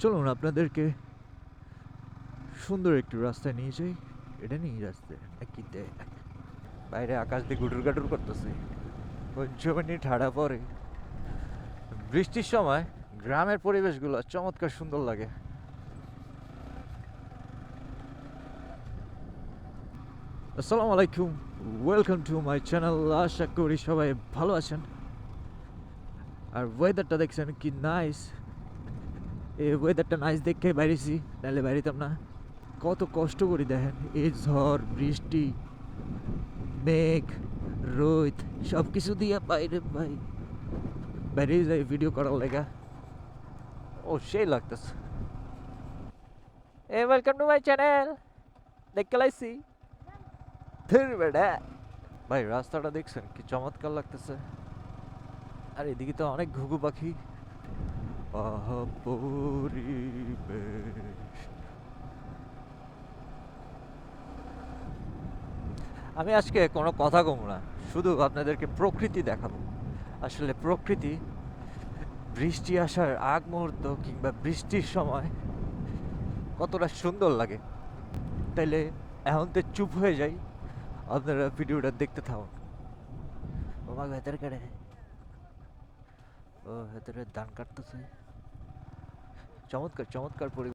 চলুন আপনাদেরকে সুন্দর একটি রাস্তায় নিয়ে যাই। এটা নিয়ে যাচ্ছে নাকি দেখ, বাইরে আকাশ দিয়ে গুটুর গাটুর করতেছে, পঞ্চমনি ঠাড়া পরে। বৃষ্টির সময় গ্রামের পরিবেশগুলো চমৎকার সুন্দর লাগে। আসসালামু আলাইকুম, ওয়েলকাম টু মাই চ্যানেল। আশা করি সবাই ভালো আছেন। আর ওয়েদারটা দেখছেন কি নাইস। এই ওয়েদারটা নাইস দেখে বাইরেছি, নাহলে বাইরেতাম না। কত কষ্ট করি দেখেন, এই ঝড় বৃষ্টি মেঘ রোদ সব কিছু দিয়ে বাইরে বাইরে যাই ভিডিও করার লেগা। ও সেই লাগতেছে। এ ওয়েলকাম টু মাই চ্যানেল, দেখতে লাইছি ধুর বেটা। ভাই রাস্তাটা দেখছেন কি চমৎকার লাগতেছে। আর এদিকে তো অনেক ঘুঘু পাখি। আহা পরিবেশ। আমি আজকে কোনো কথা কম না, শুধু আপনাদেরকে প্রকৃতি দেখাবো। আসলে প্রকৃতি বৃষ্টি আসার আগ মুহূর্ত কিংবা বৃষ্টির সময় কতটা সুন্দর লাগে। তাইলে এখন তো চুপ হয়ে যাই, আপনারা ভিডিওটা দেখতে থাকুন। ও মা ভেতরে কেড়ে, ও ভেতরে ধান কাটতেছে। চমৎকার চমৎকার পরিবেশ।